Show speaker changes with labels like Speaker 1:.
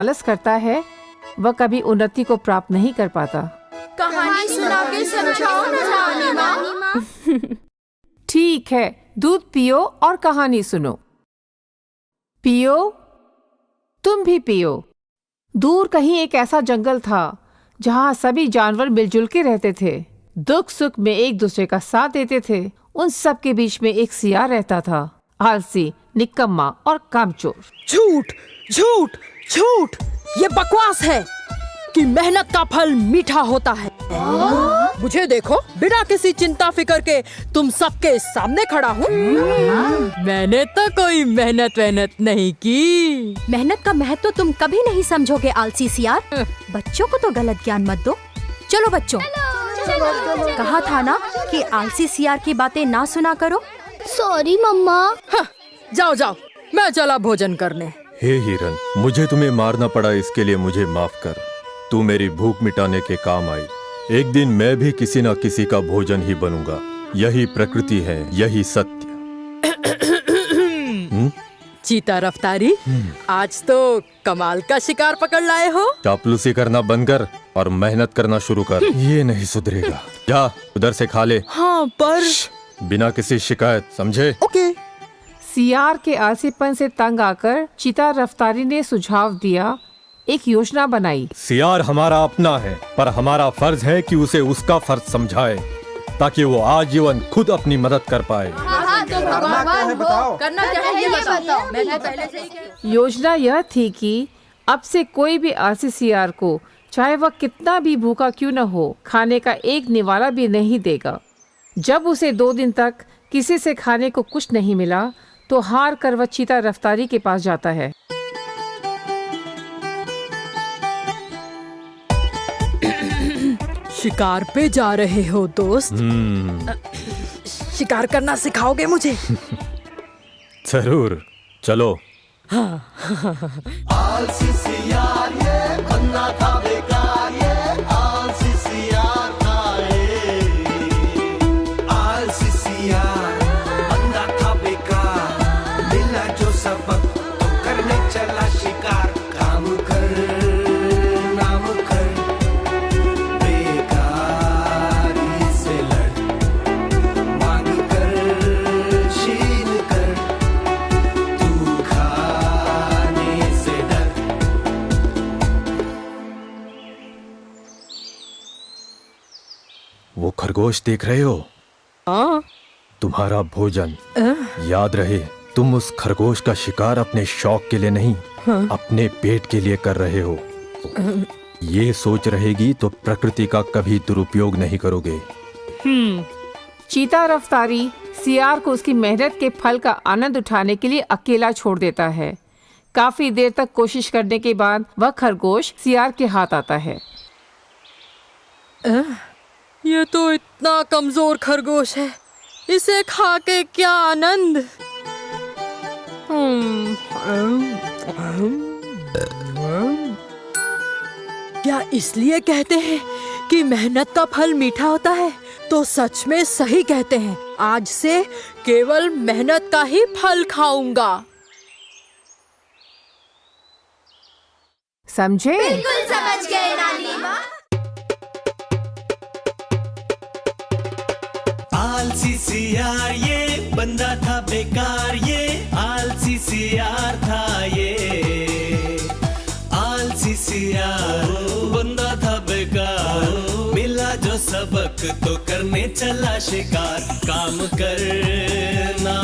Speaker 1: आलस करता है वह कभी उन्नति को प्राप्त नहीं कर पाता।
Speaker 2: कहानी सुना के समझाओ ना रानी माँ।
Speaker 1: ठीक है, दूध पियो और कहानी सुनो। पियो, तुम भी पियो। दूर कहीं एक ऐसा जंगल था जहाँ सभी जानवर मिलजुल के रहते थे, दुख सुख में एक दूसरे का साथ देते थे। उन सब के बीच में एक सियार रहता था, आलसी, निकम्मा और कामचोर।
Speaker 3: झूठ झूठ झूठ, ये बकवास है कि मेहनत का फल मीठा होता है। मुझे देखो, बिना किसी चिंता फिकर के तुम सबके सामने खड़ा हूँ। मैंने तो कोई मेहनत नहीं की।
Speaker 2: मेहनत का महत्व तो तुम कभी नहीं समझोगे आलसी सियार। बच्चों को तो गलत ज्ञान मत दो। चलो बच्चों, कहा था ना कि आलसी सियार की बातें ना सुना करो।
Speaker 4: सॉरी मम्मा।
Speaker 3: जाओ जाओ, मैं चला भोजन करने।
Speaker 5: हे हिरन, मुझे तुम्हें मारना पड़ा, इसके लिए मुझे माफ कर। तू मेरी भूख मिटाने के काम आई। एक दिन मैं भी किसी न किसी का भोजन ही बनूंगा। यही प्रकृति है, यही सत्य।
Speaker 3: चीता रफ्तारी, आज तो कमाल का शिकार पकड़ लाए हो।
Speaker 5: चापलूसी करना बंद कर और मेहनत करना शुरू कर। ये नहीं सुधरेगा। जा उधर से खा ले।
Speaker 3: हाँ, पर
Speaker 5: बिना किसी शिकायत, समझे?
Speaker 3: ओके।
Speaker 1: सियार के आलसीपन से तंग आकर चीता रफ्तारी ने सुझाव दिया, एक योजना बनाई।
Speaker 5: सियार हमारा अपना है, पर हमारा फर्ज है कि उसे उसका फर्ज समझाए ताकि वो आजीवन खुद अपनी मदद कर पाए।
Speaker 2: करना क्या है ये बताओ। मैंने पहले से ही
Speaker 1: योजना यह थी कि अब से कोई भी आलसी सियार को, चाहे वह कितना भी भूखा क्यों न हो, खाने का एक निवाला भी नहीं देगा। जब उसे 2 दिन तक किसी से खाने को कुछ नहीं मिला तो हार कर वह चीता रफ्तारी के पास जाता है।
Speaker 3: शिकार पे जा रहे हो दोस्त? शिकार करना सिखाओगे मुझे?
Speaker 5: जरूर, चलो।
Speaker 6: आलसी सियार ये बनना था बेकार, ये आलसी सियार था ये। आलसी सियार बनना था बेकार, मिला जो सबक तो करने चला शिकार। काम कर नाम कर, बेकारी से लड़, मांग कर शील कर, तू खाने से डर।
Speaker 5: वो खरगोश देख रहे हो?
Speaker 3: हाँ।
Speaker 5: तुम्हारा भोजन। याद रहे, तुम उस खरगोश का शिकार अपने शौक के लिए नहीं, अपने पेट के लिए कर रहे हो। ये सोच रहेगी तो प्रकृति का कभी दुरुपयोग नहीं करोगे।
Speaker 1: चीता रफ्तारी सियार को उसकी मेहनत के फल का आनंद उठाने के लिए अकेला छोड़ देता है। काफी देर तक कोशिश करने के बाद वह खरगोश सियार के हाथ आता है।
Speaker 3: ये तो इतना कमजोर खरगोश है, इसे खा के क्या आनंद। क्या इसलिए कहते हैं कि मेहनत का फल मीठा होता है? तो सच में सही कहते हैं। आज से केवल मेहनत का ही फल खाऊंगा।
Speaker 1: समझे?
Speaker 4: बिल्कुल समझ गए नानी माँ।
Speaker 6: आलसी सियार ये बंदा था बेकार, ये आलसी सियार था ये। आलसी सियार बंदा था बेकार, मिला जो सबक तो करने चला शिकार। काम करना